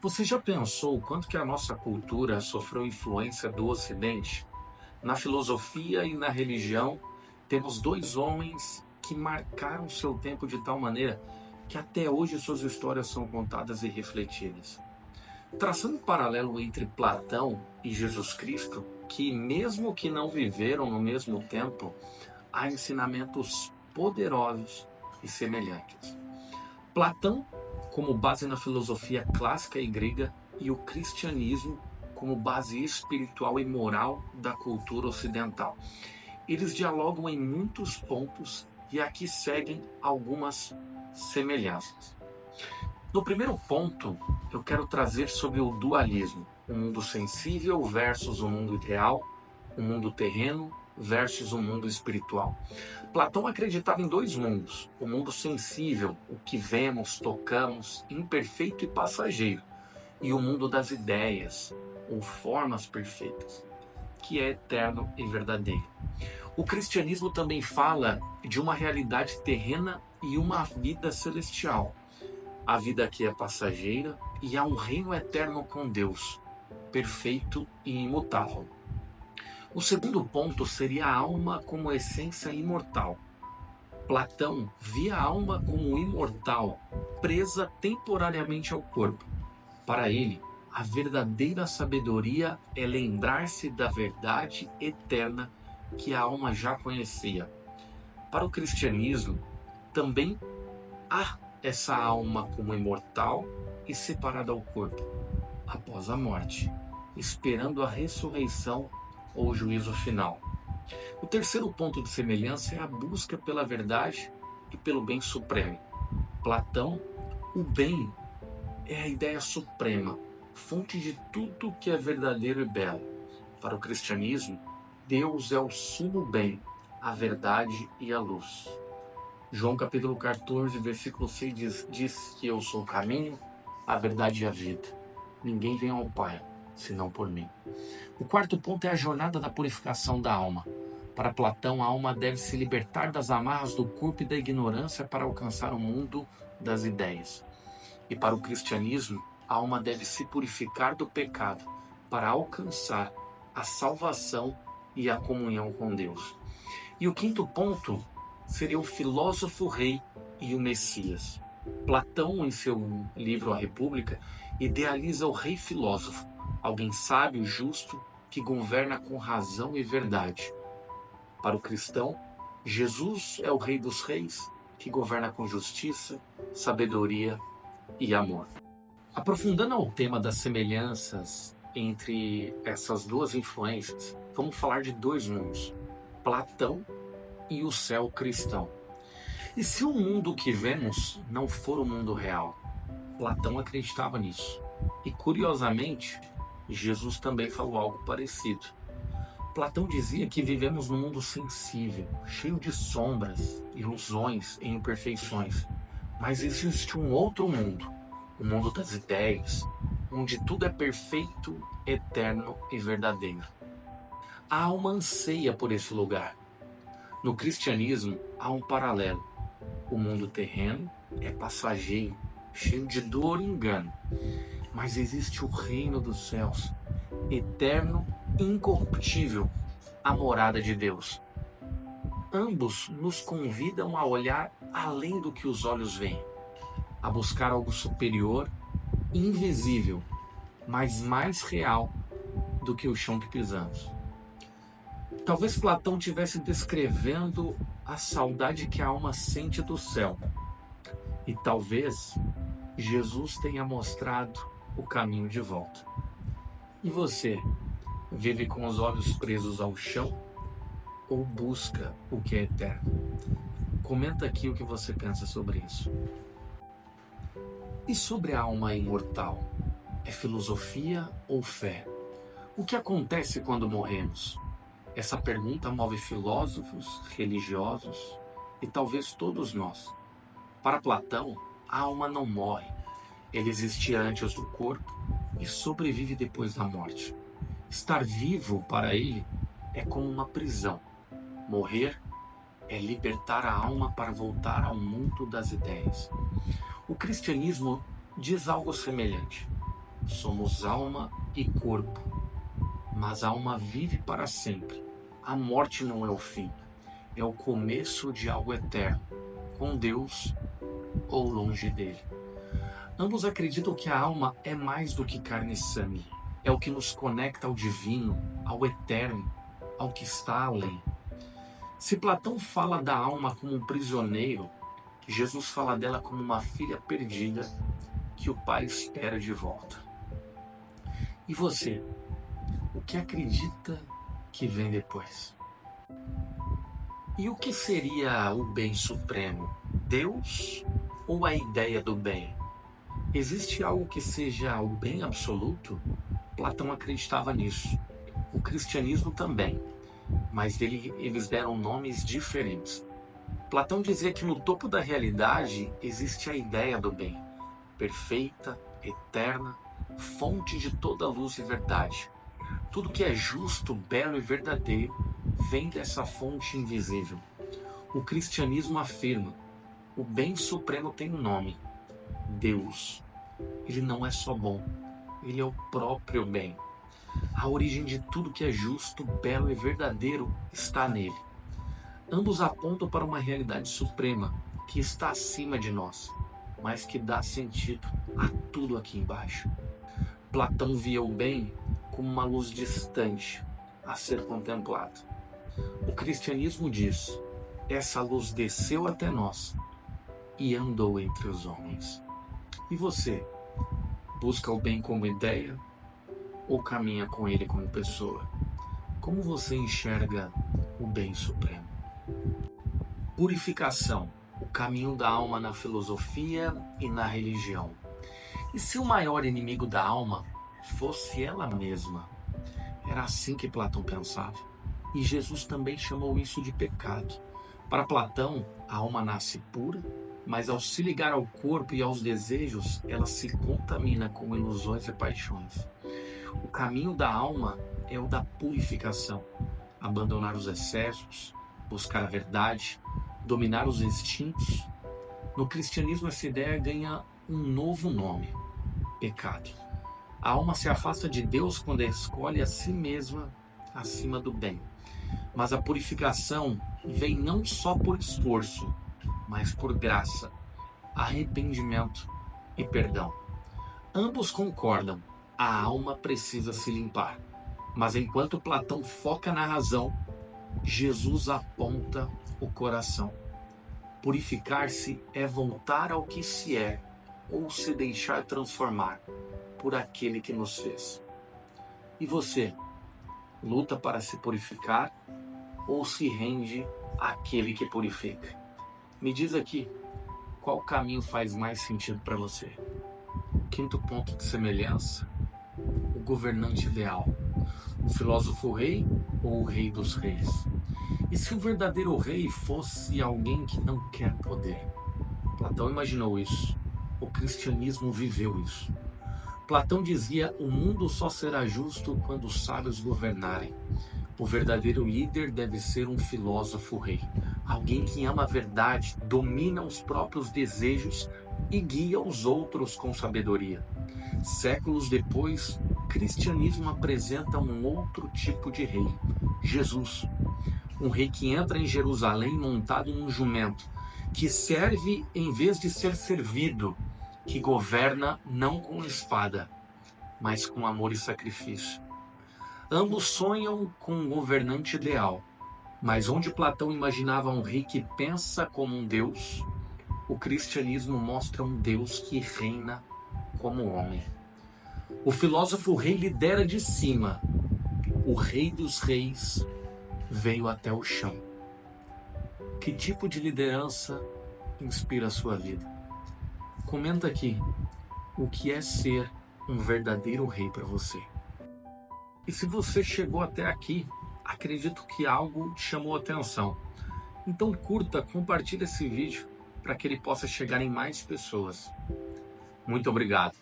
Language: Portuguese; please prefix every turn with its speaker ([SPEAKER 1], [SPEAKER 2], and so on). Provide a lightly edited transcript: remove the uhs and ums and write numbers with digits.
[SPEAKER 1] Você já pensou o quanto que a nossa cultura sofreu influência do Ocidente? Na filosofia e na religião, temos dois homens que marcaram seu tempo de tal maneira que até hoje suas histórias são contadas e refletidas. Traçando um paralelo entre Platão e Jesus Cristo, que mesmo que não viveram no mesmo tempo, há ensinamentos poderosos e semelhantes. Platão como base na filosofia clássica e grega e o cristianismo como base espiritual e moral da cultura ocidental. Eles dialogam em muitos pontos e aqui seguem algumas semelhanças. No primeiro ponto, eu quero trazer sobre o dualismo, o mundo sensível versus o mundo ideal, o mundo terreno versus o mundo espiritual. Platão acreditava em dois mundos: o mundo sensível, o que vemos, tocamos, imperfeito e passageiro, e o mundo das ideias, ou formas perfeitas, que é eterno e verdadeiro. O cristianismo também fala de uma realidade terrena e uma vida celestial. A vida aqui é passageira e há um reino eterno com Deus, perfeito e imutável. O segundo ponto seria a alma como essência imortal. Platão via a alma como imortal, presa temporariamente ao corpo. Para ele, a verdadeira sabedoria é lembrar-se da verdade eterna que a alma já conhecia. Para o cristianismo, também há essa alma como imortal e separada ao corpo, após a morte, esperando a ressurreição ou o juízo final. O terceiro ponto de semelhança é a busca pela verdade e pelo bem supremo. Platão, o bem é a ideia suprema, fonte de tudo que é verdadeiro e belo. Para o cristianismo, Deus é o sumo bem, a verdade e a luz. João capítulo 14, versículo 6 diz que eu sou o caminho, a verdade e a vida. Ninguém vem ao Pai, senão por mim. O quarto ponto é a jornada da purificação da alma. Para Platão, a alma deve se libertar das amarras do corpo e da ignorância para alcançar o mundo das ideias. E para o cristianismo, a alma deve se purificar do pecado para alcançar a salvação e a comunhão com Deus. E o quinto ponto seria o filósofo rei e o Messias. Platão, em seu livro A República, idealiza o rei filósofo, alguém sábio, justo, que governa com razão e verdade. Para o cristão, Jesus é o Rei dos Reis, que governa com justiça, sabedoria e amor. Aprofundando ao tema das semelhanças entre essas duas influências, vamos falar de dois mundos: Platão e o céu cristão. E se o mundo que vemos não for o mundo real? Platão acreditava nisso. E curiosamente, Jesus também falou algo parecido. Platão dizia que vivemos num mundo sensível, cheio de sombras, ilusões e imperfeições. Mas existe um outro mundo, o mundo das ideias, onde tudo é perfeito, eterno e verdadeiro. A alma anseia por esse lugar. No cristianismo, há um paralelo. O mundo terreno é passageiro, cheio de dor e engano. Mas existe o reino dos céus, eterno, incorruptível, a morada de Deus. Ambos nos convidam a olhar além do que os olhos veem, a buscar algo superior, invisível, mas mais real do que o chão que pisamos. Talvez Platão estivesse descrevendo a saudade que a alma sente do céu. E talvez Jesus tenha mostrado o caminho de volta. E você, vive com os olhos presos ao chão ou busca o que é eterno? Comenta aqui o que você pensa sobre isso. E sobre a alma imortal? É filosofia ou fé? O que acontece quando morremos? Essa pergunta move filósofos, religiosos e talvez todos nós. Para Platão, a alma não morre. Ele existia antes do corpo e sobrevive depois da morte. Estar vivo para ele é como uma prisão. Morrer é libertar a alma para voltar ao mundo das ideias. O cristianismo diz algo semelhante. somos alma e corpo, mas a alma vive para sempre. A morte não é o fim, é o começo de algo eterno, com Deus ou longe dele. Ambos acreditam que a alma é mais do que carne e sangue. É o que nos conecta ao divino, ao eterno, ao que está além. Se Platão fala da alma como um prisioneiro, Jesus fala dela como uma filha perdida que o Pai espera de volta. E você, o que acredita que vem depois? E o que seria o bem supremo? Deus ou a ideia do bem? Existe algo que seja o bem absoluto? Platão acreditava nisso. O cristianismo também, mas eles deram nomes diferentes. Platão dizia que no topo da realidade existe a ideia do bem, perfeita, eterna, fonte de toda luz e verdade. Tudo que é justo, belo e verdadeiro vem dessa fonte invisível. O cristianismo afirma: o bem supremo tem um nome, Deus. Ele não é só bom, ele é o próprio bem. A origem de tudo que é justo, belo e verdadeiro está nele. Ambos apontam para uma realidade suprema que está acima de nós, mas que dá sentido a tudo aqui embaixo. Platão via o bem como uma luz distante a ser contemplada. O cristianismo diz: essa luz desceu até nós e andou entre os homens. E você, busca o bem como ideia ou caminha com ele como pessoa? Como você enxerga o bem supremo? Purificação, o caminho da alma na filosofia e na religião. E se o maior inimigo da alma fosse ela mesma? Era assim que Platão pensava. E Jesus também chamou isso de pecado. Para Platão, a alma nasce pura, mas ao se ligar ao corpo e aos desejos, ela se contamina com ilusões e paixões. O caminho da alma é o da purificação. Abandonar os excessos, buscar a verdade, dominar os instintos. No cristianismo, essa ideia ganha um novo nome: pecado. A alma se afasta de Deus quando escolhe a si mesma acima do bem. Mas a purificação vem não só por esforço, mas por graça, arrependimento e perdão. Ambos concordam: a alma precisa se limpar. Mas enquanto Platão foca na razão, Jesus aponta o coração. Purificar-se é voltar ao que se é ou se deixar transformar por aquele que nos fez. E você, luta para se purificar ou se rende àquele que purifica? Me diz aqui, qual caminho faz mais sentido para você? Quinto ponto de semelhança: o governante ideal. O filósofo rei ou o rei dos reis? E se o verdadeiro rei fosse alguém que não quer poder? Platão imaginou isso. O cristianismo viveu isso. Platão dizia: o mundo só será justo quando os sábios governarem. O verdadeiro líder deve ser um filósofo rei. Alguém que ama a verdade, domina os próprios desejos e guia os outros com sabedoria. Séculos depois, o cristianismo apresenta um outro tipo de rei: Jesus. Um rei que entra em Jerusalém montado num jumento, que serve em vez de ser servido, que governa não com espada, mas com amor e sacrifício. Ambos sonham com um governante ideal, mas onde Platão imaginava um rei que pensa como um Deus, o cristianismo mostra um Deus que reina como homem. O filósofo rei lidera de cima, o rei dos reis veio até o chão. Que tipo de liderança inspira a sua vida? Comenta aqui o que é ser um verdadeiro rei para você. E se você chegou até aqui, acredito que algo te chamou a atenção. Então curta, compartilhe esse vídeo para que ele possa chegar em mais pessoas. Muito obrigado.